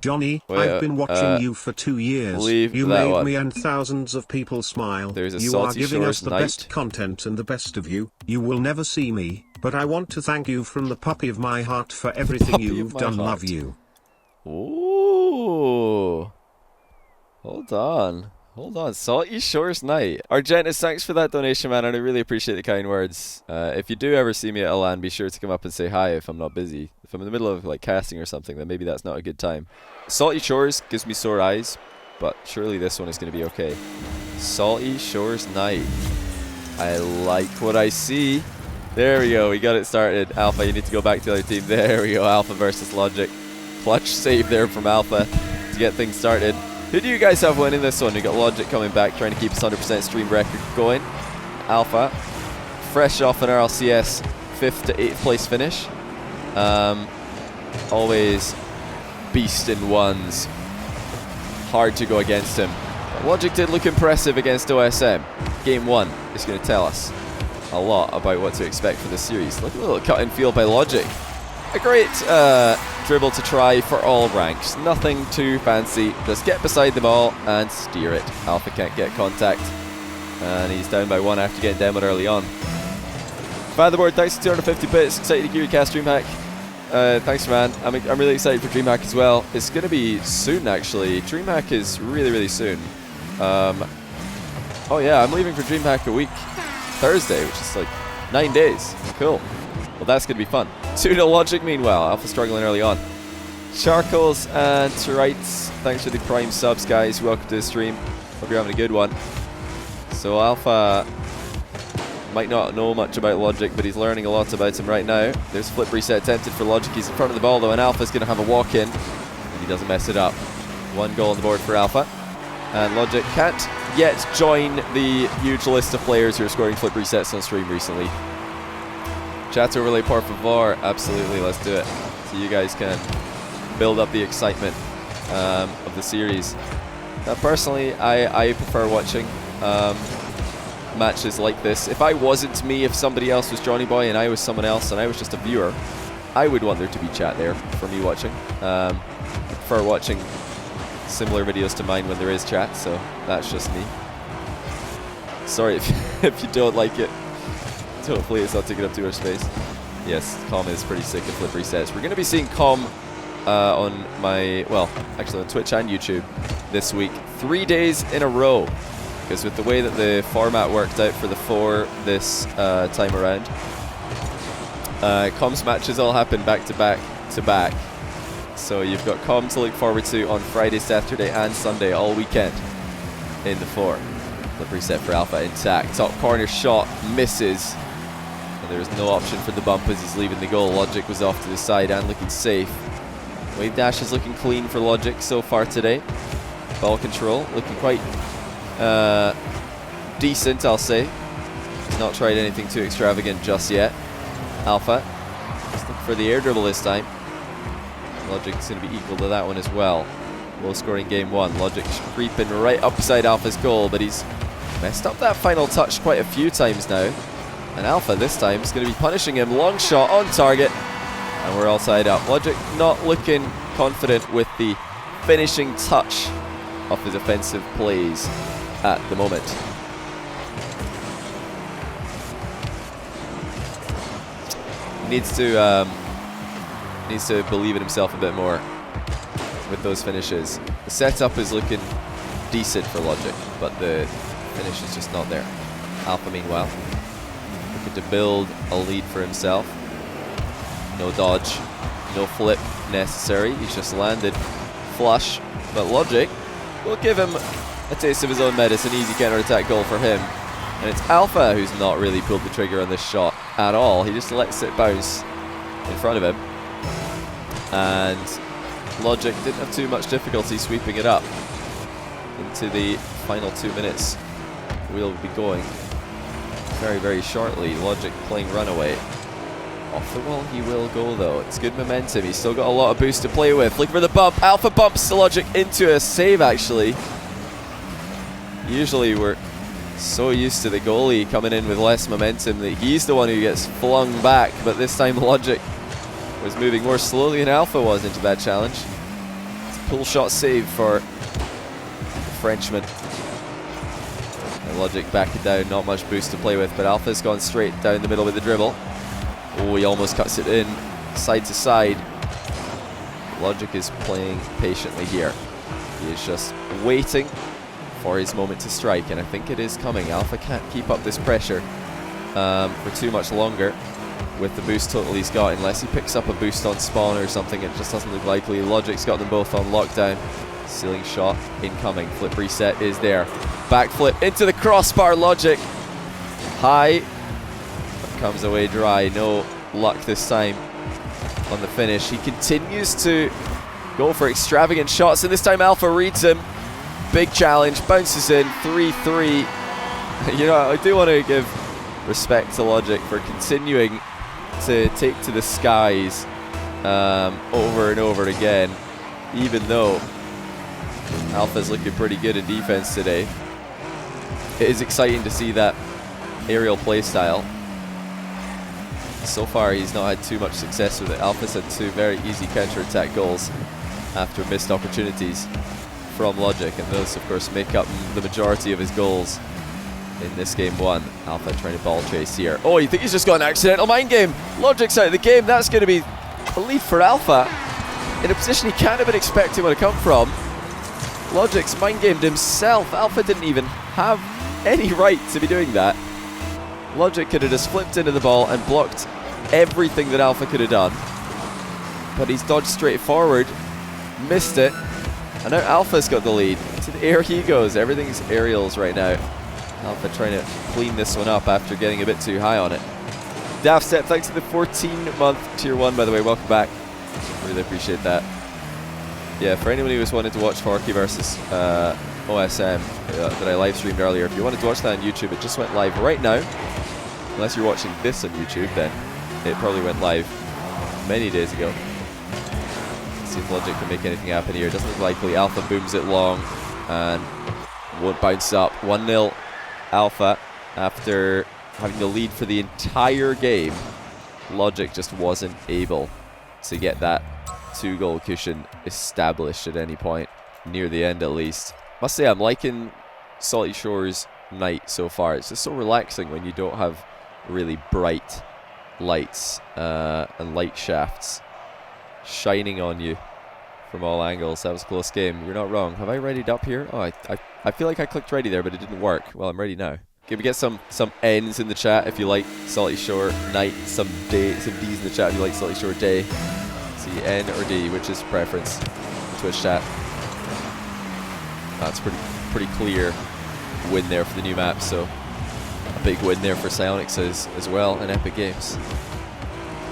Johnny, Wait, I've been watching you for 2 years. You made me and thousands of people smile. You are giving us the best content and the best of you. You will never see me, but I want to thank you from the puppy of my heart for everything you've done. Love you. Ooh. Hold on. Hold on. Salty Shores Night. Argentus, thanks for that donation, man, and I really appreciate the kind words. If you do ever see me at a LAN, be sure to come up and say hi if I'm not busy. If I'm in the middle of like casting or something, then maybe that's not a good time. Salty Shores gives me sore eyes, but surely this one is going to be okay. Salty Shores Night. I like what I see. There we go. We got it started. Alpha, you need to go back to the other team. There we go. Alpha versus Logic. Clutch save there from Alpha to get things started. Who do you guys have winning this one? We got Logic coming back, trying to keep his 100% stream record going. Alpha, fresh off an RLCS 5th to 8th place finish. Always beast in ones. Hard to go against him. Logic did look impressive against OSM. Game 1 is going to tell us a lot about what to expect for this series. Look at the little cut and feel by Logic. A great dribble to try for all ranks. Nothing too fancy. Just get beside the ball and steer it. Alpha can't get contact. And he's down by 1 after getting demoed early on. Fatherboard, thanks for 250 bits. Excited to give you a cast DreamHack. Thanks, man. I'm really excited for DreamHack as well. It's going to be soon, actually. DreamHack is really, really soon. Oh yeah, I'm leaving for DreamHack a week. Thursday, which is like 9 days. Cool. Well, that's going to be fun. 2-0 Logic, meanwhile. Alpha struggling early on. Charcoals and Rights, thanks for the Prime subs, guys. Welcome to the stream. Hope you're having a good one. So Alpha might not know much about Logic, but he's learning a lot about him right now. There's flip reset attempted for Logic. He's in front of the ball, though, and Alpha's going to have a walk-in. And he doesn't mess it up. 1 goal on the board for Alpha. And Logic can't yet join the huge list of players who are scoring flip resets on stream recently. Chat overlay por favor. Absolutely, let's do it. So you guys can build up the excitement of the series. Now, personally, I prefer watching matches like this. If I wasn't me, if somebody else was Johnny Boy and I was someone else and I was just a viewer, I would want there to be chat there for me watching. I prefer watching similar videos to mine when there is chat, so that's just me. Sorry if you don't like it. Hopefully it's not taking up too much space. Yes, Com is pretty sick at flip resets. We're going to be seeing Com on my, well, actually on Twitch and YouTube this week. 3 days in a row. Because with the way that the format worked out for the 4 this time around, Com's matches all happen back to back to back. So you've got Com to look forward to on Friday, Saturday and Sunday all weekend in the 4. Flip reset for Alpha intact. Top corner shot misses. And there's no option for the bump as he's leaving the goal. Logic was off to the side and looking safe. Wave dash is looking clean for Logic so far today. Ball control looking quite decent, I'll say. He's not tried anything too extravagant just yet. Alpha, just looking for the air dribble this time. Logic's going to be equal to that one as well. Low scoring game 1. Logic creeping right up beside Alpha's goal, but he's messed up that final touch quite a few times now. And Alpha this time is going to be punishing him. Long shot on target. And we're all tied up. Logic not looking confident with the finishing touch of his offensive plays at the moment. Needs to believe in himself a bit more with those finishes. The setup is looking decent for Logic, but the finish is just not there. Alpha, meanwhile, looking to build a lead for himself. No dodge, no flip necessary. He's just landed flush, but Logic will give him a taste of his own medicine. Easy counter-attack goal for him. And it's Alpha who's not really pulled the trigger on this shot at all. He just lets it bounce in front of him. And Logic didn't have too much difficulty sweeping it up. Into the final 2 minutes. We'll be going very, very shortly. Logic playing runaway. Off the wall he will go though. It's good momentum. He's still got a lot of boost to play with. Looking for the bump. Alpha bumps Logic into a save actually. Usually we're so used to the goalie coming in with less momentum that he's the one who gets flung back, but this time Logic was moving more slowly than Alpha was into that challenge. It's pull shot save for the Frenchman. And Logic backing down, not much boost to play with, but Alpha's gone straight down the middle with the dribble. Oh, he almost cuts it in, side to side. Logic is playing patiently here. He is just waiting for his moment to strike, and I think it is coming. Alpha can't keep up this pressure for too much longer with the boost total he's got, unless he picks up a boost on spawn or something. It just doesn't look likely. Logic's got them both on lockdown. Ceiling shot incoming. Flip reset is there. Backflip into the crossbar. Logic high, but comes away dry. No luck this time on the finish. He continues to go for extravagant shots, and this time Alpha reads him. Big challenge, bounces in, 3-3. You know, I do want to give respect to Logic for continuing to take to the skies over and over again, even though Alpha's looking pretty good in defense today. It is exciting to see that aerial playstyle. So far he's not had too much success with it. Alpha's had 2 very easy counter-attack goals after missed opportunities from Logic, and those of course make up the majority of his goals in this game 1. Alpha trying to ball chase here. Oh, you think he's just got an accidental mind game? Logic's out of the game. That's going to be a lead for Alpha in a position he can't have been expecting where to come from. Logic's mind gamed himself. Alpha didn't even have any right to be doing that. Logic could have just flipped into the ball and blocked everything that Alpha could have done, but he's dodged straight forward, missed it, and now Alpha's got the lead. To the air he goes. Everything's aerials right now. Alpha trying to clean this one up after getting a bit too high on it. Daft Step, thanks for the 14-month tier 1, by the way. Welcome back. Really appreciate that. Yeah, for anyone who was wanting to watch Forky versus OSM that I live streamed earlier, if you wanted to watch that on YouTube, it just went live right now. Unless you're watching this on YouTube, then it probably went live many days ago. Let's see if Logic can make anything happen here. Doesn't look likely. Alpha booms it long and won't bounce up. 1-0 Alpha after having the lead for the entire game. Logic just wasn't able to get that 2-goal cushion established at any point, near the end at least. Must say I'm liking Salty Shore's night so far. It's just so relaxing when you don't have really bright lights and light shafts shining on you from all angles. That was a close game. You're not wrong. Have I readied up here? Oh, I feel like I clicked ready there, but it didn't work. Well, I'm ready now. Can we get some N's in the chat if you like Salty Shore night, some D's in the chat if you like Salty Shore day. See, N or D, which is preference? Twitch chat. That's pretty clear win there for the new map, so a big win there for Psionics as well in Epic Games.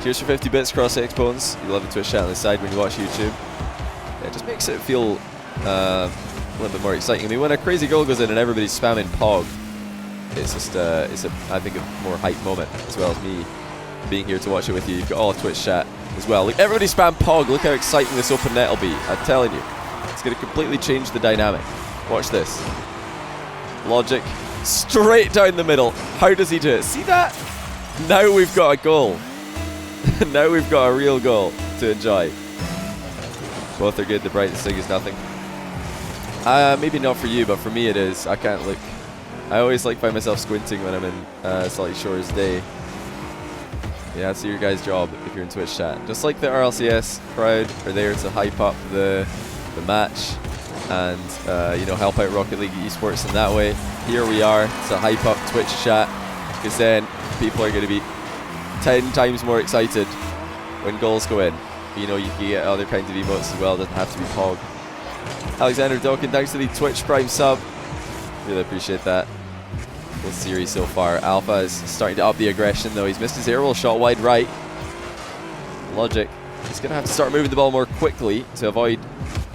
Cheers for 50 bits, Cross X-Bones. You love the Twitch chat on the side when you watch YouTube. Yeah, it just makes it feel a little bit more exciting. I mean, when a crazy goal goes in and everybody's spamming Pog, it's just I think a more hype moment, as well as me being here to watch it with you. You've got all of Twitch chat as well. Look, everybody spam Pog. Look how exciting this open net will be. I'm telling you, it's going to completely change the dynamic. Watch this. Logic straight down the middle. How does he do it? See that? Now we've got a goal. Now we've got a real goal to enjoy. Both are good. The brightest thing is nothing. Maybe not for you, but for me it is. I can't look. I always like find myself squinting when I'm in Salty Shore's day. Yeah, that's your guys' job if you're in Twitch chat. Just like the RLCS crowd are there to hype up the match and you know, help out Rocket League esports in that way. Here we are to hype up Twitch chat, because then people are going to be 10 times more excited when goals go in. You know, you can get other kinds of emotes as well. It doesn't have to be Pog. Alexander Dawkins, thanks to the Twitch Prime sub. Really appreciate that. This series so far. Alpha is starting to up the aggression though. He's missed his aerial shot wide right. Logic. He's going to have to start moving the ball more quickly to avoid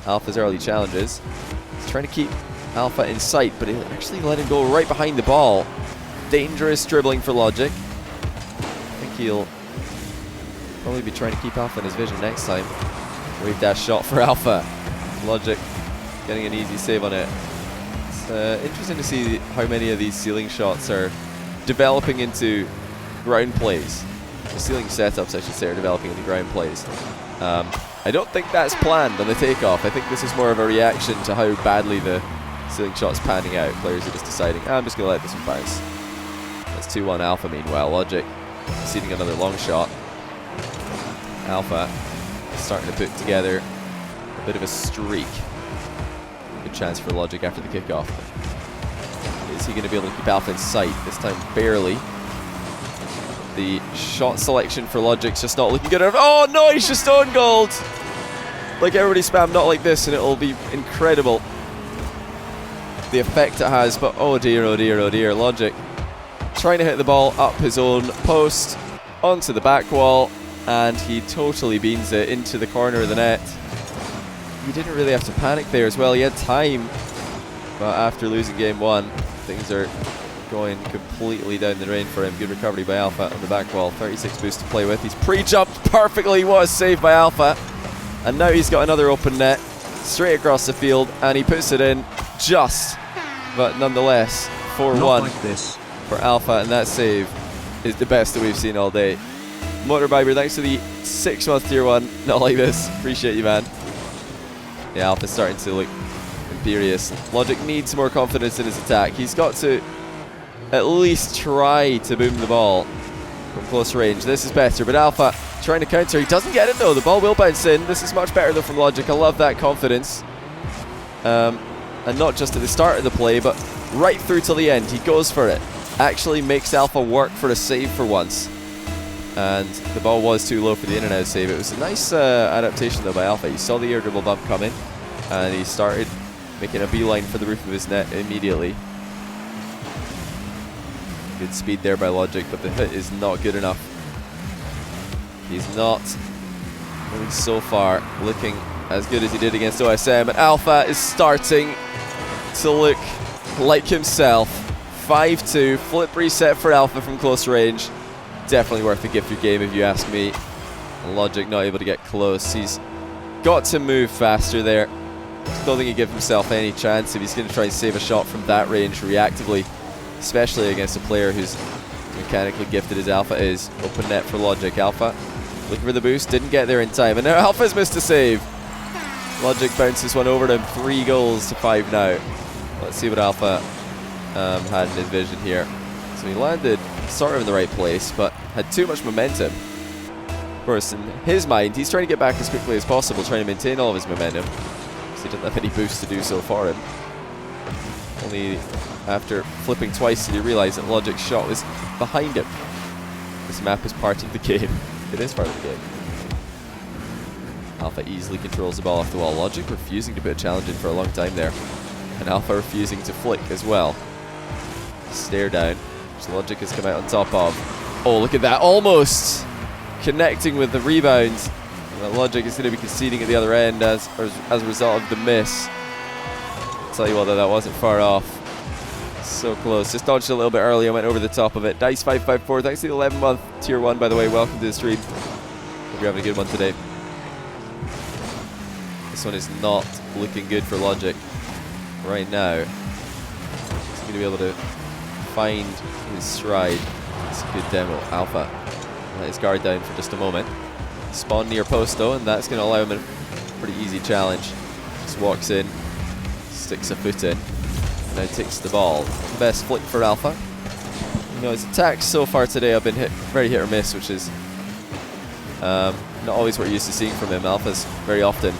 Alpha's early challenges. He's trying to keep Alpha in sight, but he'll actually let him go right behind the ball. Dangerous dribbling for Logic. I think he'll probably be trying to keep Alpha in his vision next time. Wave dash shot for Alpha. Logic getting an easy save on it. It's interesting to see how many of these ceiling shots are developing into ground plays. The ceiling setups, I should say, are developing into ground plays. I don't think that's planned on the takeoff. I think this is more of a reaction to how badly the ceiling shot's panning out. Players are just deciding, I'm just going to let this one bounce. That's 2-1 Alpha meanwhile. Logic seeding another long shot. Alpha starting to put together a bit of a streak. Good chance for Logic after the kickoff. Is he going to be able to keep Alpha in sight? This time barely. The shot selection for Logic's just not looking good enough. Oh no, he's just on gold! Like, everybody spam not like this and it'll be incredible. The effect it has, but oh dear, oh dear, oh dear. Logic trying to hit the ball up his own post, onto the back wall, and he totally beans it into the corner of the net. He didn't really have to panic there as well. He had time, but after losing game 1, things are going completely down the drain for him. Good recovery by Alpha on the back wall. 36 boost to play with. He's pre-jumped perfectly. What a save by Alpha. And now he's got another open net straight across the field, and he puts it in just, but nonetheless 4-1 like this for Alpha, and that save is the best that we've seen all day. Motorbiber, thanks for the 6-month tier 1. Not like this. Appreciate you, man. Yeah, Alpha's starting to look imperious. Logic needs more confidence in his attack. He's got to at least try to boom the ball from close range. This is better, but Alpha trying to counter. He doesn't get it though. The ball will bounce in. This is much better though from Logic. I love that confidence. And not just at the start of the play, but right through till the end. He goes for it. Actually makes Alpha work for a save for once. And the ball was too low for the in and out save. It was a nice adaptation though by Alpha. He saw the air dribble bump coming, and he started making a beeline for the roof of his net immediately. Good speed there by Logic, but the hit is not good enough. He's not, at least so far, looking as good as he did against OSM. And Alpha is starting to look like himself. 5-2, flip reset for Alpha from close range. Definitely worth a gifted game if you ask me. Logic not able to get close. He's got to move faster there. Don't think he gives himself any chance if he's going to try and save a shot from that range reactively, especially against a player who's mechanically gifted as Alpha is. Open net for Logic. Alpha looking for the boost, didn't get there in time, and now Alpha's missed a save. Logic bounces one over to him. 3 goals to 5 now. Let's see what Alpha had in his vision here. So he landed sort of in the right place, but had too much momentum. Of course, in his mind, he's trying to get back as quickly as possible, trying to maintain all of his momentum. So he doesn't have any boost to do so for him. Only after flipping twice did he realize that Logic's shot was behind him. This map is part of the game. It is part of the game. Alpha easily controls the ball off the wall. Logic refusing to put a challenge in for a long time there. And Alpha refusing to flick as well. Stare down, which Logic has come out on top of. Oh, look at that. Almost connecting with the rebound. And Logic is going to be conceding at the other end as a result of the miss. I'll tell you what, though, that wasn't far off. So close. Just dodged a little bit early and went over the top of it. Dice554, thanks to the 11-month tier 1, by the way. Welcome to the stream. Hope you're having a good one today. This one is not looking good for Logic right now. He's going to be able to find his stride. It's a good demo. Alpha let his guard down for just a moment. Spawn near post though, and that's going to allow him a pretty easy challenge. Just walks in, sticks a foot in, and now takes the ball. Best flick for Alpha. You know, his attacks so far today have been very hit or miss, which is not always what we're used to seeing from him. Alpha's very often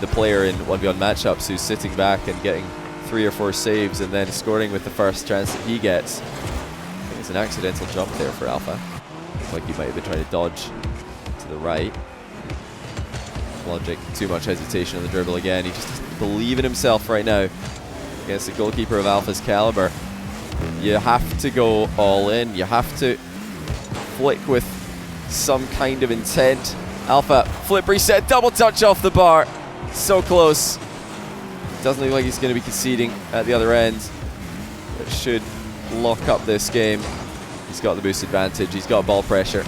the player in 1v1 matchups who's sitting back and getting 3 or 4 saves and then scoring with the first chance that he gets. I think it's an accidental jump there for Alpha. Looks like he might have been trying to dodge to the right. Logic, too much hesitation on the dribble again. He just doesn't believe in himself right now against the goalkeeper of Alpha's caliber. You have to go all in. You have to flick with some kind of intent. Alpha, flip reset, double touch off the bar. So close. Doesn't look like he's going to be conceding at the other end. It should lock up this game. He's got the boost advantage. He's got ball pressure.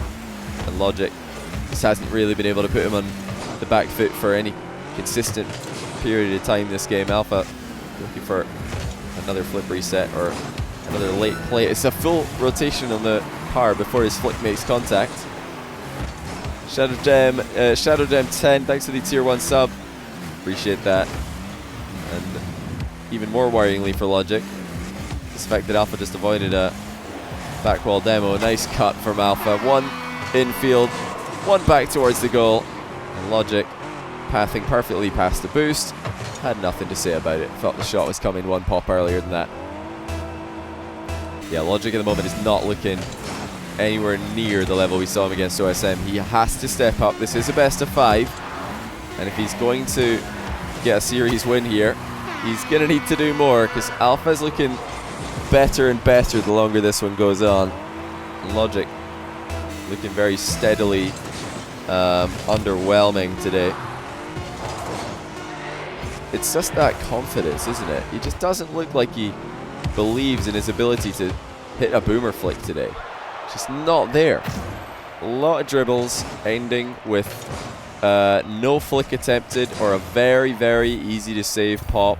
And Logic just hasn't really been able to put him on the back foot for any consistent period of time this game. Alpha looking for another flip reset or another late play. It's a full rotation on the par before his flick makes contact. ShadowJam 10, thanks for the tier 1 sub. Appreciate that. And even more worryingly for Logic, the fact that Alpha just avoided a backwall demo. Nice cut from Alpha. One infield, one back towards the goal. And Logic, pathing perfectly past the boost, had nothing to say about it. Felt the shot was coming one pop earlier than that. Yeah, Logic at the moment is not looking anywhere near the level we saw him against OSM. He has to step up. This is a best of 5. And if he's going to get a series win here, he's going to need to do more, because Alpha's looking better and better the longer this one goes on. Logic looking very steadily underwhelming today. It's just that confidence, isn't it? He just doesn't look like he believes in his ability to hit a boomer flick today. Just not there. A lot of dribbles ending with no flick attempted, or a very, very easy to save pop,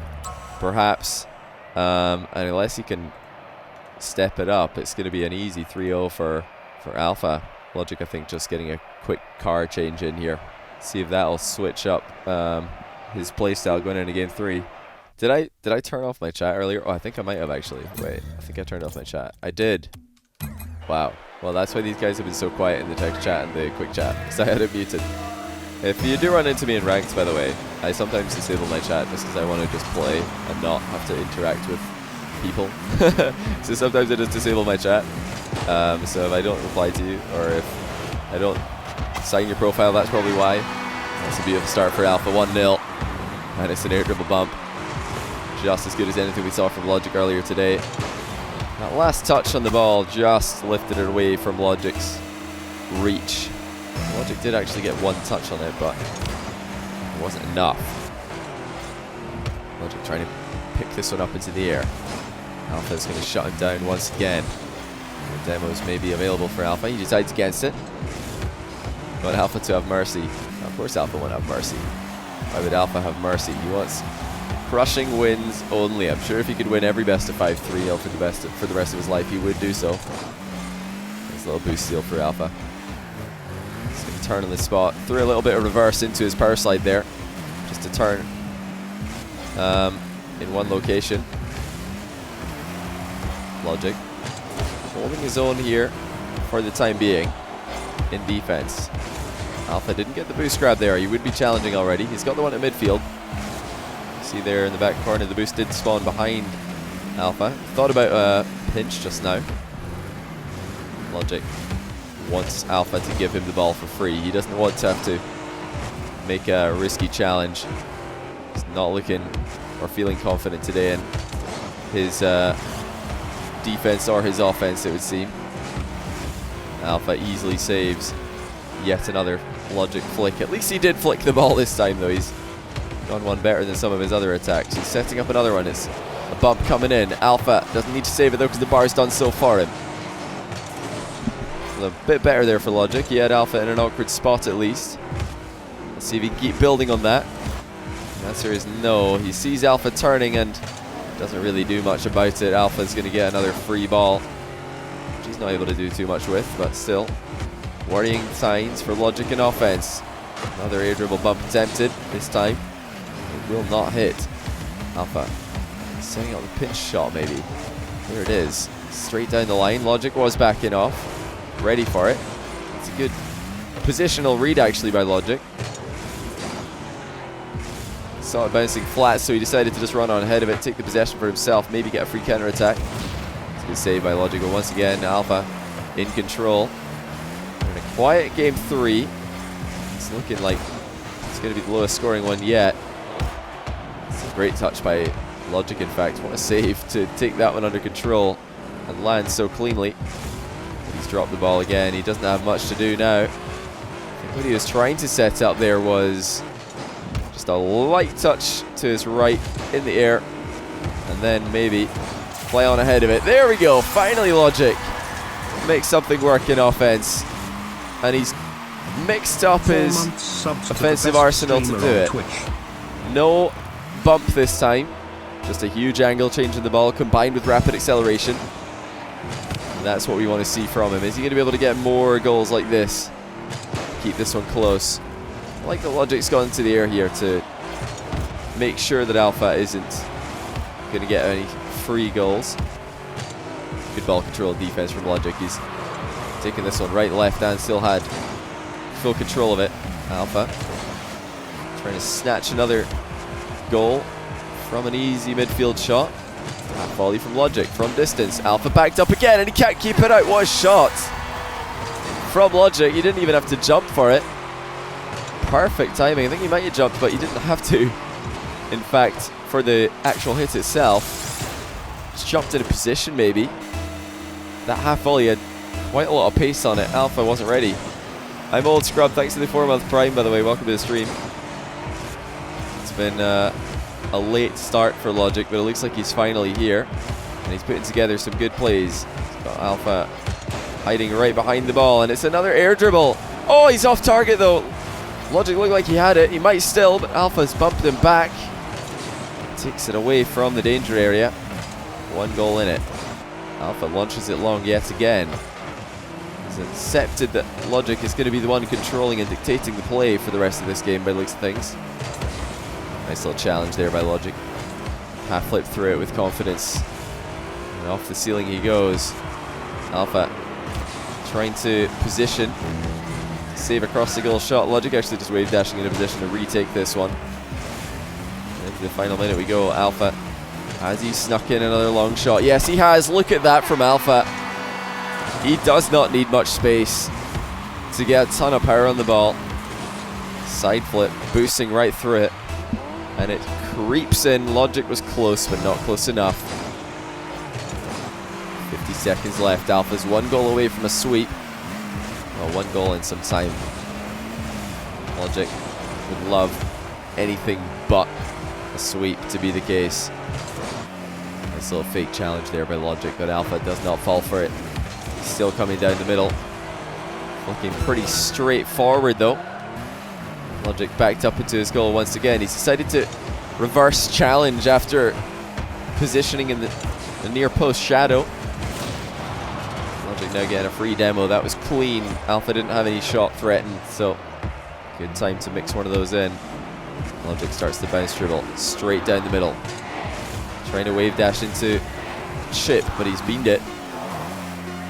perhaps. And unless he can step it up, it's going to be an easy 3-0 for Alpha. Logic, I think, just getting a quick car change in here. See if that'll switch up his playstyle going into game 3. Did I turn off my chat earlier? Oh, I think I might have actually. Wait, I think I turned off my chat. I did. Wow. Well, that's why these guys have been so quiet in the text chat and the quick chat, because I had it muted. If you do run into me in ranks, by the way, I sometimes disable my chat just because I want to just play and not have to interact with people. So sometimes I just disable my chat. So if I don't reply to you, or if I don't sign your profile, that's probably why. That's a beautiful start for Alpha, 1-0. And it's an air dribble bump. Just as good as anything we saw from Logic earlier today. That last touch on the ball just lifted it away from Logic's reach. Logic did actually get one touch on it, but it wasn't enough. Logic trying to pick this one up into the air. Alpha's going to shut him down once again. The demos may be available for Alpha. He decides against it. Want Alpha to have mercy. Of course Alpha won't have mercy. Why would Alpha have mercy? He wants crushing wins only. I'm sure if he could win every best of 5 3-0 for the rest of his life, he would do so. Nice little boost steal for Alpha. He's going to turn on the spot. Threw a little bit of reverse into his power slide there, just to turn in one location. Logic holding his own here for the time being in defense. Alpha didn't get the boost grab there. He would be challenging already. He's got the one at midfield. See there in the back corner, the boost did spawn behind Alpha. Thought about a pinch just now. Logic wants Alpha to give him the ball for free. He doesn't want to have to make a risky challenge. He's not looking or feeling confident today in his defense or his offense, it would seem. Alpha easily saves yet another Logic flick. At least he did flick the ball this time, though. He's done one better than some of his other attacks. He's setting up another one. It's a bump coming in. Alpha doesn't need to save it, though, because the bar's done so for him. A bit better there for Logic. He had Alpha in an awkward spot, at least. Let's see if he can keep building on that. The answer is no. He sees Alpha turning and doesn't really do much about it. Alpha's going to get another free ball, which he's not able to do too much with, but still. Worrying signs for Logic in offense. Another air dribble bump attempted. This time it will not hit. Alpha setting up the pinch shot, maybe. There it is. Straight down the line. Logic was backing off. Ready for it. It's a good positional read, actually, by Logic. Saw it bouncing flat, so he decided to just run on ahead of it, take the possession for himself, maybe get a free counter attack. It's a good save by Logic, but once again, Alpha in control. In a quiet game 3. It's looking like it's going to be the lowest scoring one yet. It's a great touch by Logic, in fact. What a save to take that one under control and land so cleanly. He's dropped the ball again. He doesn't have much to do now. I think what he was trying to set up there was just a light touch to his right in the air, and then maybe play on ahead of it. There we go. Finally Logic makes something work in offense, and he's mixed up his offensive arsenal to do it. No bump this time, just a huge angle change in the ball combined with rapid acceleration. And that's what we want to see from him. Is he going to be able to get more goals like this keep this one close. I like the Logic's gone into the air here to make sure that Alpha isn't going to get any free goals. Good ball control defense from Logic. He's taking this one right, left, and still had full control of it. Alpha trying to snatch another goal from an easy midfield shot. Half volley from Logic from distance. Alpha backed up again and he can't keep it out. What a shot from Logic. He didn't even have to jump for it. Perfect timing. I think he might have jumped, but he didn't have to. In fact, for the actual hit itself, just jumped in a position maybe. That half volley had quite a lot of pace on it. Alpha wasn't ready. I'm Old Scrub. Thanks for the 4-month Prime, by the way. Welcome to the stream. It's been a late start for Logic, but it looks like he's finally here. And he's putting together some good plays. He's got Alpha hiding right behind the ball, and it's another air dribble. Oh, he's off target though. Logic looked like he had it. He might still, but Alpha's bumped him back. Takes it away from the danger area. 1 goal in it. Alpha launches it long yet again. He's accepted that Logic is going to be the one controlling and dictating the play for the rest of this game by the looks of things. Nice little challenge there by Logic. Half flip through it with confidence. And off the ceiling he goes. Alpha trying to position. Save across the goal shot. Logic actually just wave dashing in a position to retake this one. Into the final minute we go. Alpha, has he snuck in another long shot? Yes, he has. Look at that from Alpha. He does not need much space to get a ton of power on the ball. Side flip, boosting right through it. And it creeps in. Logic was close, but not close enough. 50 seconds left. Alpha's 1 goal away from a sweep. Well, 1 goal in some time. Logic would love anything but a sweep to be the case. Nice little fake challenge there by Logic, but Alpha does not fall for it. He's still coming down the middle. Looking pretty straightforward though. Logic backed up into his goal once again. He's decided to reverse challenge after positioning in the near post shadow. Logic now getting a free demo. That was clean. Alpha didn't have any shot threatened, so good time to mix one of those in. Logic starts the bounce dribble straight down the middle. Trying to wave dash into Chip, but he's beamed it.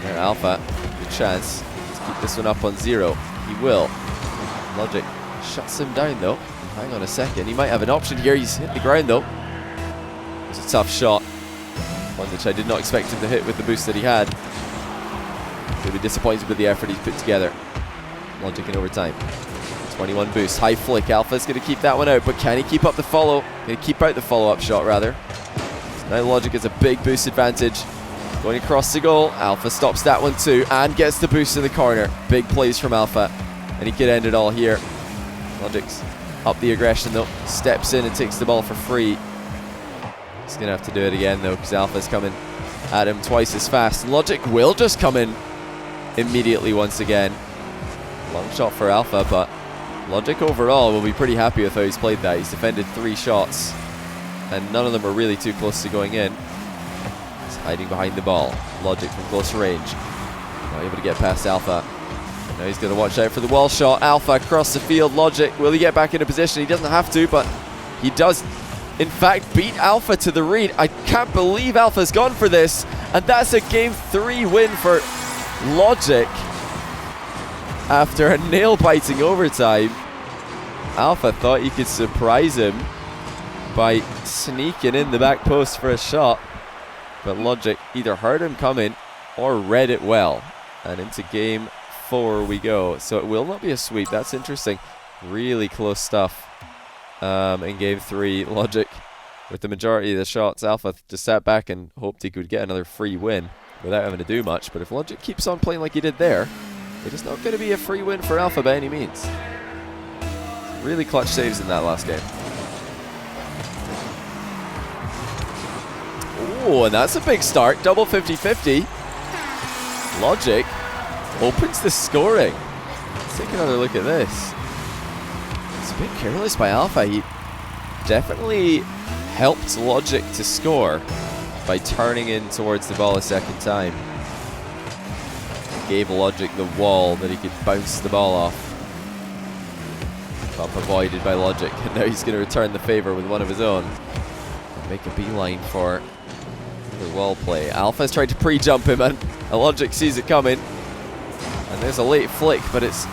There, Alpha, good chance to keep this one up on 0. He will. Logic shuts him down though. Hang on a second. He might have an option here. He's hit the ground though. It's a tough shot. One which I did not expect him to hit with the boost that he had. He'll be disappointed with the effort he's put together. Logic in overtime. 21 boost. High flick. Alpha's going to keep that one out, but can he keep up the follow? Can he keep out the follow-up shot rather? So now Logic has a big boost advantage. Going across the goal. Alpha stops that one too and gets the boost in the corner. Big plays from Alpha. And he could end it all here. Logic's up the aggression though. Steps in and takes the ball for free. He's going to have to do it again though, because Alpha's coming at him twice as fast. Logic will just come in immediately once again. Long shot for Alpha, but Logic overall will be pretty happy with how he's played that. He's defended 3 shots, and none of them are really too close to going in. He's hiding behind the ball. Logic from close range. Not able to get past Alpha. Now he's going to watch out for the wall shot. Alpha across the field. Logic, will he get back into position? He doesn't have to, but he does, in fact, beat Alpha to the read. I can't believe Alpha's gone for this, and that's a Game 3 win for Logic. After a nail-biting overtime, Alpha thought he could surprise him by sneaking in the back post for a shot, but Logic either heard him coming or read it well. And into Game 4 we go. So it will not be a sweep. That's interesting. Really close stuff in Game 3. Logic with the majority of the shots. Alpha just sat back and hoped he could get another free win without having to do much. But if Logic keeps on playing like he did there, it is not going to be a free win for Alpha by any means. Really clutch saves in that last game. Oh, and that's a big start. Double 50-50. Logic opens the scoring. Let's take another look at this. It's a bit careless by Alpha. He definitely helped Logic to score by turning in towards the ball a second time. Gave Logic the wall that he could bounce the ball off. Bump avoided by Logic, and now he's going to return the favor with one of his own. And make a beeline for the wall play. Alpha's tried to pre-jump him, and Logic sees it coming. And there's a late flick, but it's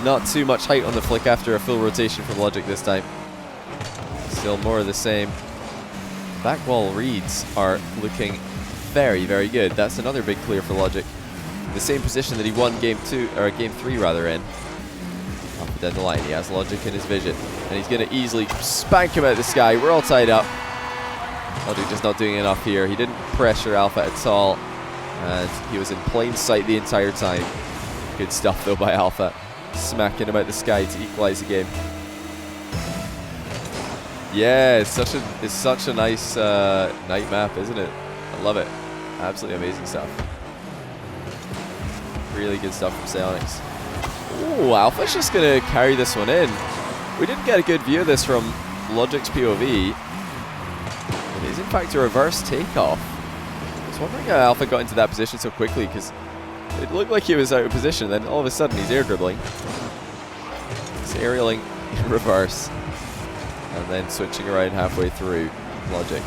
not too much height on the flick after a full rotation from Logic this time. Still more of the same. Back wall reads are looking very, very good. That's another big clear for Logic. The same position that he won game 3 rather in. Up down the line, he has Logic in his vision, and he's going to easily spank him out of the sky. We're all tied up. Logic just not doing enough here. He didn't pressure Alpha at all, and he was in plain sight the entire time. Good stuff though by Alpha, smacking him out the sky to equalize the game. Yeah, it's such a nice night map, isn't it? I love it. Absolutely amazing stuff. Really good stuff from Psionics. Ooh, Alpha's just going to carry this one in. We didn't get a good view of this from Logic's POV. It is in fact a reverse takeoff. I was wondering how Alpha got into that position so quickly, because it looked like he was out of position, then all of a sudden he's air dribbling. He's aerialing in reverse. And then switching around halfway through. Logic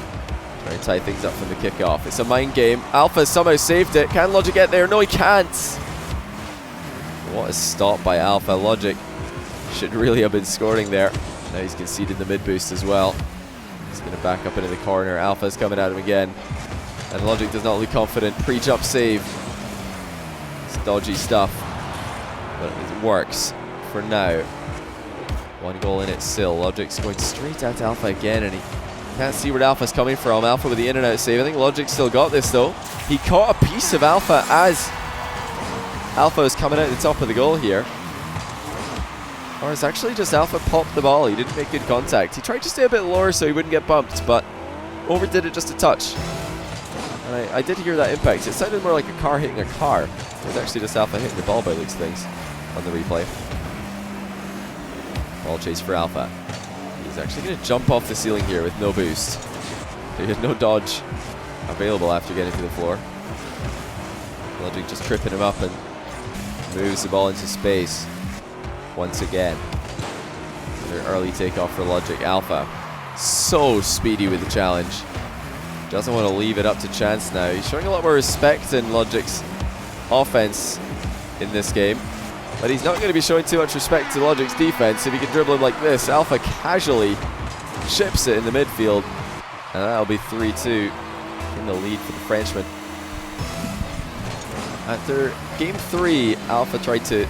trying to tie things up from the kickoff. It's a mind game. Alpha somehow saved it. Can Logic get there? No, he can't. What a stop by Alpha. Logic should really have been scoring there. Now he's conceded the mid boost as well. He's going to back up into the corner. Alpha's coming at him again. And Logic does not look confident. Pre-jump save. It's dodgy stuff. But it works for now. One goal in it still. Logic's going straight at Alpha again, and he can't see where Alpha's coming from. Alpha with the in and out save. I think Logic still got this though. He caught a piece of Alpha as Alpha is coming out the top of the goal here. Or it's actually just Alpha popped the ball. He didn't make good contact. He tried to stay a bit lower so he wouldn't get bumped, but overdid it just a touch. And I did hear that impact. It sounded more like a car hitting a car. It was actually just Alpha hitting the ball by looks of things on the replay. Ball chase for Alpha. He's actually going to jump off the ceiling here with no boost. He had no dodge available after getting to the floor. Logic just tripping him up and moves the ball into space once again. Another early takeoff for Logic. Alpha so speedy with the challenge. Doesn't want to leave it up to chance now. He's showing a lot more respect in Logic's offense in this game. But he's not going to be showing too much respect to Logic's defense. If he can dribble him like this, Alpha casually chips it in the midfield. And that'll be 3-2 in the lead for the Frenchman. After game 3, Alpha tried to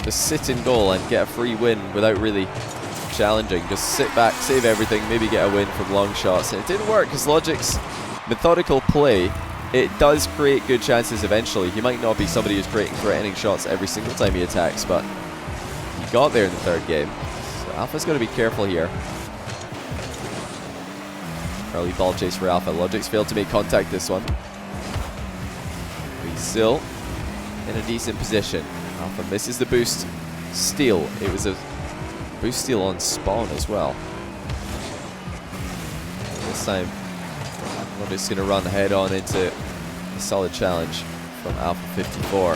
just sit in goal and get a free win without really challenging. Just sit back, save everything, maybe get a win from long shots. And it didn't work because Logic's methodical play, it does create good chances eventually. He might not be somebody who's creating threatening shots every single time he attacks, but he got there in the third game. So Alpha's got to be careful here. Early ball chase for Alpha. Logic's failed to make contact this one. He's still in a decent position. Alpha misses the boost steal. It was a boost steal on spawn as well. This time, Logic's going to run head on into a solid challenge from Alpha54.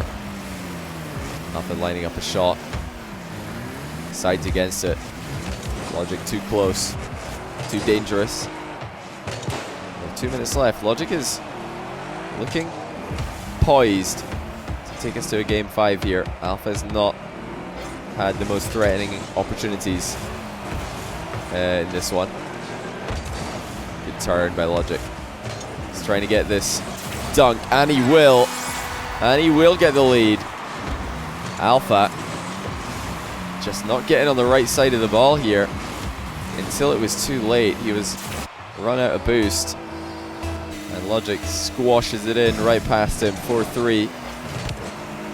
Alpha lining up a shot. Sides against it. Logic too close. Too dangerous. 2 minutes left. Logic is looking poised to take us to a game 5 here. Alpha has not had the most threatening opportunities in this one. Good turn by Logic. He's trying to get this dunk, and he will. And he will get the lead. Alpha just not getting on the right side of the ball here until it was too late. He was run out of boost. And Logic squashes it in right past him, 4-3.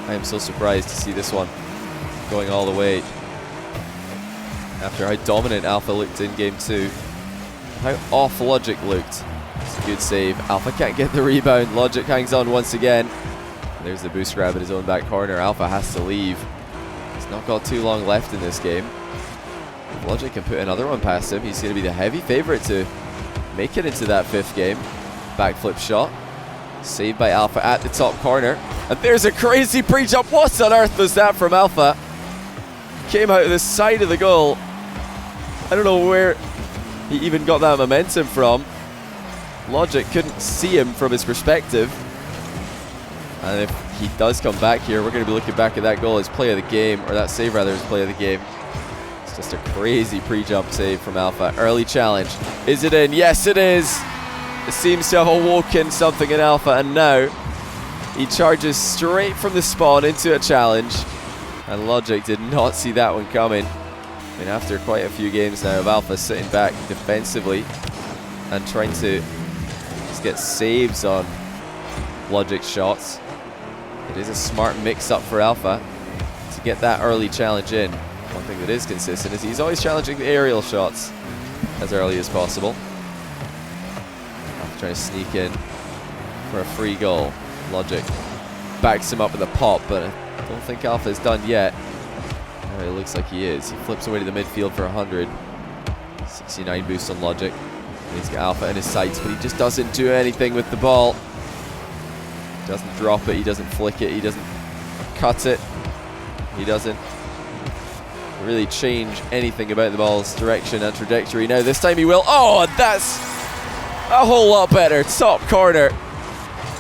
I am so surprised to see this one going all the way after how dominant Alpha looked in game 2. How off Logic looked. It's a good save. Alpha can't get the rebound. Logic hangs on once again. There's the boost grab in his own back corner. Alpha has to leave. He's not got too long left in this game. If Logic can put another one past him, he's going to be the heavy favorite to make it into that 5th game. Backflip shot. Saved by Alpha at the top corner. And there's a crazy pre-jump. What on earth was that from Alpha? Came out of the side of the goal I don't know where he even got that momentum from. Logic couldn't see him from his perspective. And if he does come back here, we're going to be looking back at that goal as play of the game, or that save rather as play of the game. It's just a crazy pre-jump save from Alpha. Early challenge. Is it in? Yes, it is. It seems to have awoken something in Alpha, and now he charges straight from the spawn into a challenge. And Logic did not see that one coming. I mean, after quite a few games now of Alpha sitting back defensively and trying to just get saves on Logic's shots, it is a smart mix-up for Alpha to get that early challenge in. One thing that is consistent is he's always challenging the aerial shots as early as possible. Trying to sneak in for a free goal. Logic backs him up with a pop, but I don't think Alpha is done yet. Oh, it looks like he is. He flips away to the midfield for 100. 69 boost on Logic. And he's got Alpha in his sights, but he just doesn't do anything with the ball. He doesn't drop it, he doesn't flick it, he doesn't cut it. He doesn't really change anything about the ball's direction and trajectory. Now this time he will. Oh, and that's a whole lot better. Top corner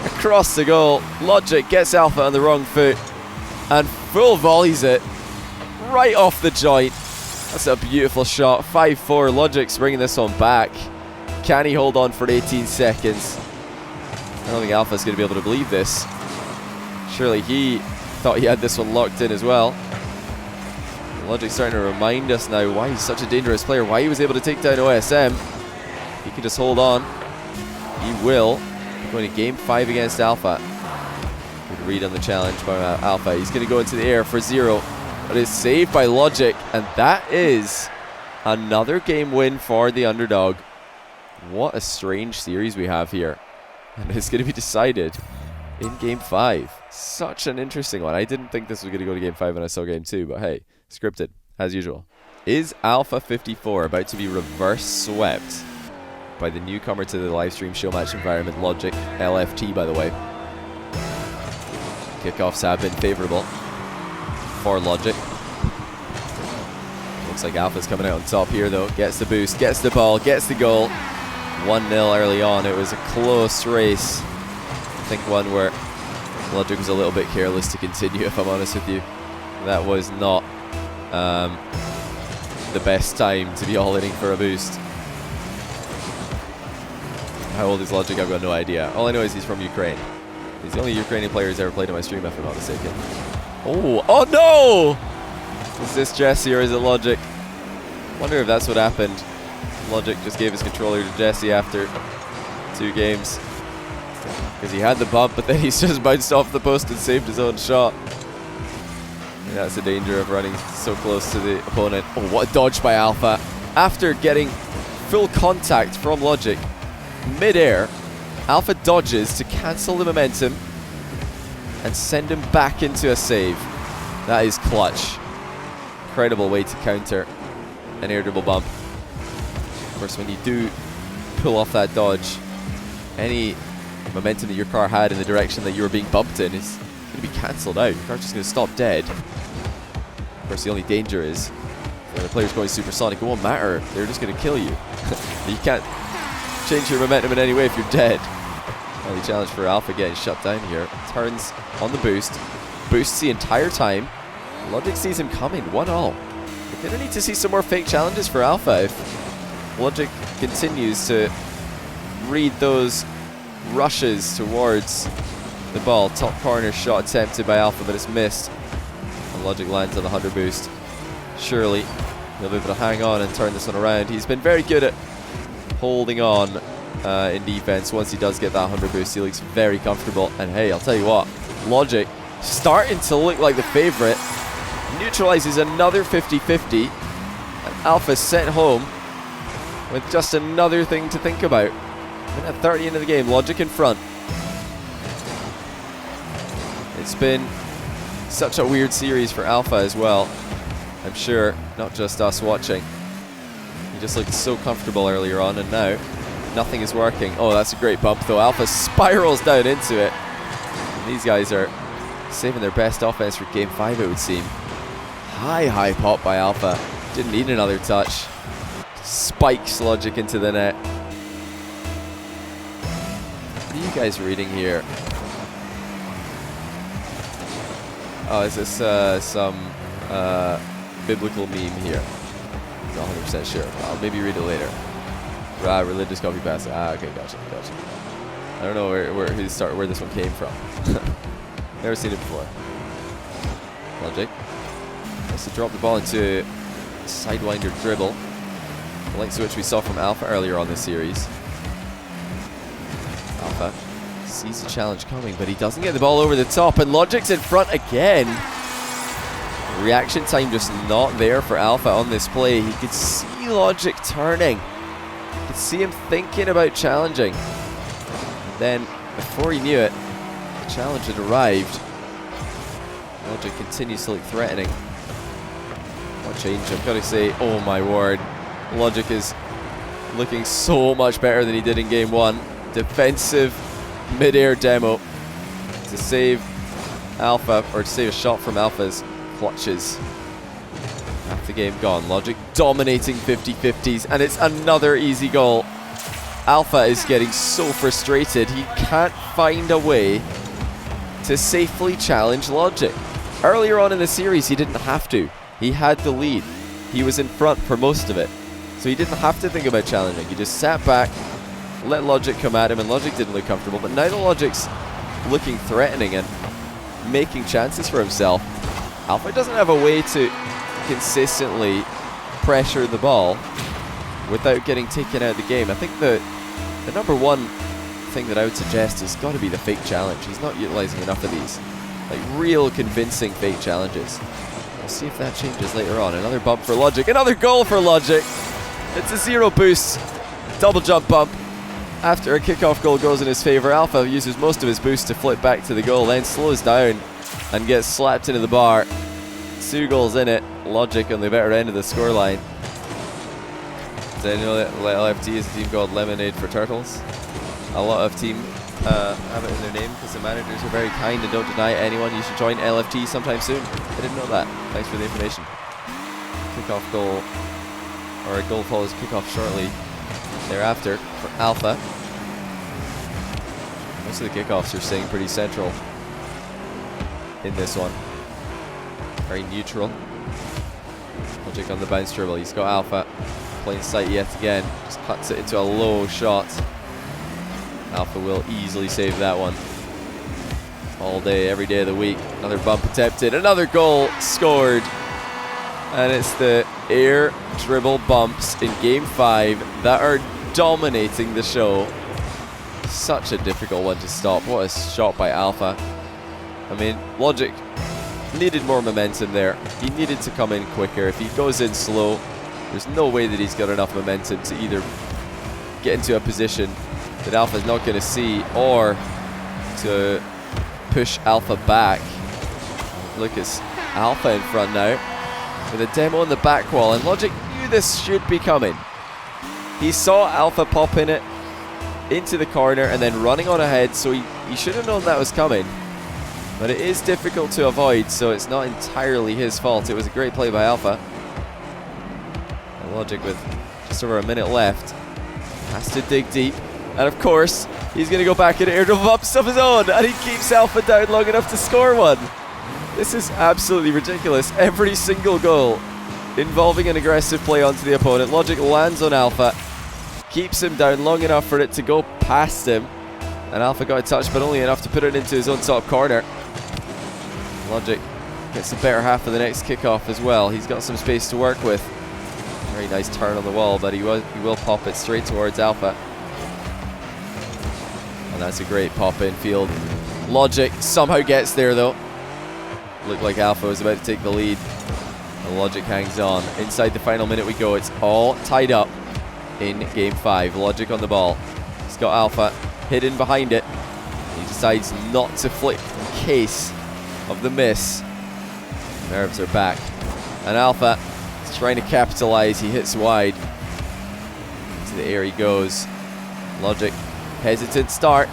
across the goal. Logic gets Alpha on the wrong foot and full volleys it right off the joint. That's a beautiful shot. 5-4. Logic's bringing this one back. Can he hold on for 18 seconds? I don't think Alpha's going to be able to believe this. Surely he thought he had this one locked in as well. Logic's starting to remind us now why he's such a dangerous player, why he was able to take down OSM. He can just hold on. He will. Going to game 5 against Alpha. Good read on the challenge by Alpha. He's going to go into the air for 0. But it's saved by Logic. And that is another game win for the underdog. What a strange series we have here. And it's going to be decided in game 5. Such an interesting one. I didn't think this was going to go to game 5 when I saw game 2. But hey, scripted as usual. Is Alpha54 about to be reverse swept by the newcomer to the livestream show match environment, Logic, LFT by the way? Kickoffs have been favorable for Logic. Looks like Alpha's coming out on top here though. Gets the boost, gets the ball, gets the goal. 1-0 early on. It was a close race. I think one where Logic was a little bit careless to continue, if I'm honest with you. That was not the best time to be all-inning for a boost. How old is Logic? I've got no idea. All I know is he's from Ukraine. He's the only Ukrainian player who's ever played on my stream, if I'm not mistaken. Oh no! Is this Jesse or is it Logic? Wonder if that's what happened. Logic just gave his controller to Jesse after 2 games. Because he had the bump, but then he's just bounced off the post and saved his own shot. And that's the danger of running so close to the opponent. Oh, what a dodge by Alpha. After getting full contact from Logic, mid-air, Alpha dodges to cancel the momentum and send him back into a save. That is clutch. Incredible way to counter an air dribble bump. Of course, when you do pull off that dodge, any momentum that your car had in the direction that you were being bumped in is going to be cancelled out. Your car's just going to stop dead. Of course, the only danger is when the player's going supersonic, it won't matter. They're just going to kill you. You can't change your momentum in any way if you're dead. Early challenge for Alpha getting shut down here. Turns on the boost. Boosts the entire time. Logic sees him coming. 1-1. We're going to need to see some more fake challenges for Alpha if Logic continues to read those rushes towards the ball. Top corner shot attempted by Alpha, but it's missed. And Logic lands on the 100 boost. Surely he'll be able to hang on and turn this one around. He's been very good at holding on in defense. Once he does get that 100 boost, he looks very comfortable. And hey, I'll tell you what, Logic starting to look like the favorite. Neutralizes another 50-50. And Alpha sent home with just another thing to think about. At 30 into the game, Logic in front. It's been such a weird series for Alpha as well. I'm sure, not just us watching. He just looked so comfortable earlier on, and now nothing is working. Oh, that's a great bump though. Alpha spirals down into it. And these guys are saving their best offense for game 5, it would seem. High pop by Alpha. Didn't need another touch. spikes Logic into the net. What are you guys reading here? Oh, is this some biblical meme here? I'm not 100% sure. I'll maybe read it later. Religious copy pass. Okay, gotcha. I don't know where this one came from. Never seen it before. Logic has to drop the ball into a sidewinder dribble, the likes of which we saw from Alpha earlier on this series. Alpha sees the challenge coming, but he doesn't get the ball over the top, and Logic's in front again. Reaction time just not there for Alpha on this play. He could see Logic turning. You could see him thinking about challenging. Then, before he knew it, the challenge had arrived. Logic continues to look threatening. What change? I've got to say, oh my word. Logic is looking so much better than he did in game 1. Defensive mid-air demo to save Alpha, or to save a shot from Alpha's clutches. Half the game gone. Logic dominating 50-50s, and it's another easy goal. Alpha is getting so frustrated, he can't find a way to safely challenge Logic. Earlier on in the series, he didn't have to. He had the lead. He was in front for most of it. So he didn't have to think about challenging. He just sat back, let Logic come at him, and Logic didn't look comfortable. But now that Logic's looking threatening and making chances for himself, Alpha doesn't have a way to consistently pressure the ball without getting taken out of the game. I think the number one thing that I would suggest has got to be the fake challenge. He's not utilizing enough of these, like real convincing fake challenges. We'll see if that changes later on. Another bump for Logic, another goal for Logic. It's a 0 boost, double jump bump. After a kickoff goal goes in his favor, Alpha uses most of his boost to flip back to the goal, then slows down and gets slapped into the bar. 2 goals in it. Logic on the better end of the scoreline. Did you know that LFT is a team called Lemonade for Turtles? A lot of teams have it in their name because the managers are very kind and don't deny anyone. You should join LFT sometime soon. I didn't know that. Thanks for the information. Kickoff goal, or a goal follows kickoff shortly thereafter for Alpha. Most of the kickoffs are staying pretty central in this one. Very neutral. Logic on the bounce dribble. He's got Alpha. Plain sight yet again. Just cuts it into a low shot. Alpha will easily save that one. All day, every day of the week. Another bump attempted. Another goal scored. And it's the air dribble bumps in game 5 that are dominating the show. Such a difficult one to stop. What a shot by Alpha. I mean, Logic needed more momentum there. He needed to come in quicker. If he goes in slow, there's no way that he's got enough momentum to either get into a position that Alpha's not going to see, or to push Alpha back. Look, it's Alpha in front now with a demo on the back wall, and Logic knew this should be coming. He saw Alpha pop in it into the corner and then running on ahead, so he should have known that was coming. But it is difficult to avoid, so it's not entirely his fault. It was a great play by Alpha. And Logic, with just over a minute left, has to dig deep. And of course, he's going to go back into air dribble bumps of his own, and he keeps Alpha down long enough to score one. This is absolutely ridiculous. Every single goal involving an aggressive play onto the opponent, Logic lands on Alpha, keeps him down long enough for it to go past him, and Alpha got a touch, but only enough to put it into his own top corner. Logic gets the better half of the next kickoff as well. He's got some space to work with. Very nice turn on the wall, but he will pop it straight towards Alpha. And that's a great pop in field. Logic somehow gets there though. Looked like Alpha was about to take the lead. And Logic hangs on. Inside the final minute we go. It's all tied up in game 5. Logic on the ball. He's got Alpha hidden behind it. He decides not to flick in case of the miss. Nerves are back. And Alpha is trying to capitalize. He hits wide. Into the air he goes. Logic, hesitant start.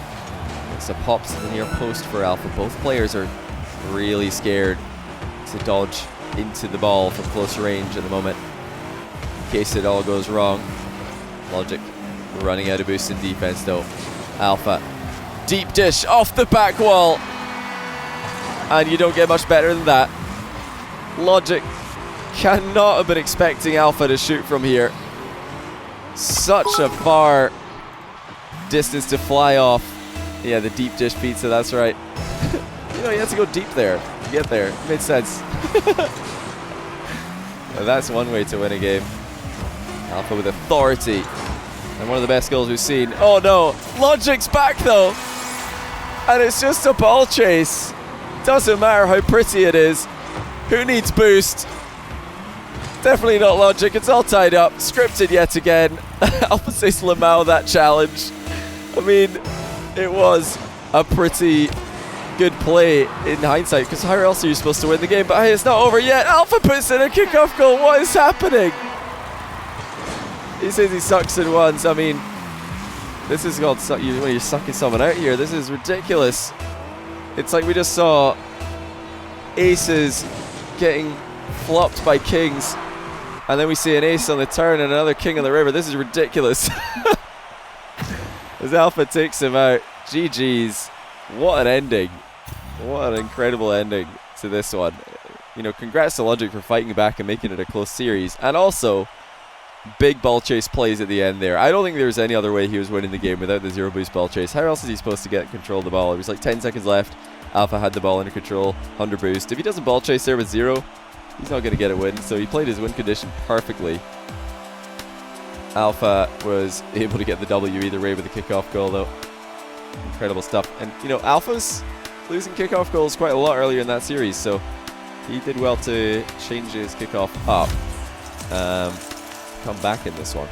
It's a pop to the near post for Alpha. Both players are really scared to dodge into the ball from close range at the moment. case it all goes wrong. Logic running out of boost in defense though. Alpha, deep dish off the back wall. And you don't get much better than that. Logic cannot have been expecting Alpha to shoot from here. Such a far distance to fly off. Yeah, the deep dish pizza, that's right. You know, you have to go deep there to get there. It made sense. That's one way to win a game. Alpha with authority. And one of the best goals we've seen. Oh no, Logic's back though. And it's just a ball chase. Doesn't matter how pretty it is. Who needs boost? Definitely not Logic. It's all tied up. Scripted yet again. Alpha says Lamau that challenge. I mean, it was a pretty good play in hindsight, because how else are you supposed to win the game? But hey, it's not over yet. Alpha puts in a kickoff goal. What is happening? He says he sucks in ones. I mean, this is called when you're sucking someone out here. This is ridiculous. It's like we just saw aces getting flopped by kings, and then we see an ace on the turn and another king on the river. This is ridiculous. As Alpha takes him out. GG's. What an ending. What an incredible ending to this one. You know, congrats to Logic for fighting back and making it a close series. And also, big ball chase plays at the end there. I don't think there's any other way he was winning the game without the zero boost ball chase. How else is he supposed to get control of the ball? It was like 10 seconds left. Alpha had the ball under control, 100 boost. If he doesn't ball chase there with zero, he's not going to get a win. So he played his win condition perfectly. Alpha was able to get the W either way with the kickoff goal though. Incredible stuff. And you know, Alpha's losing kickoff goals quite a lot earlier in that series, so he did well to change his kickoff up. Come back in this one.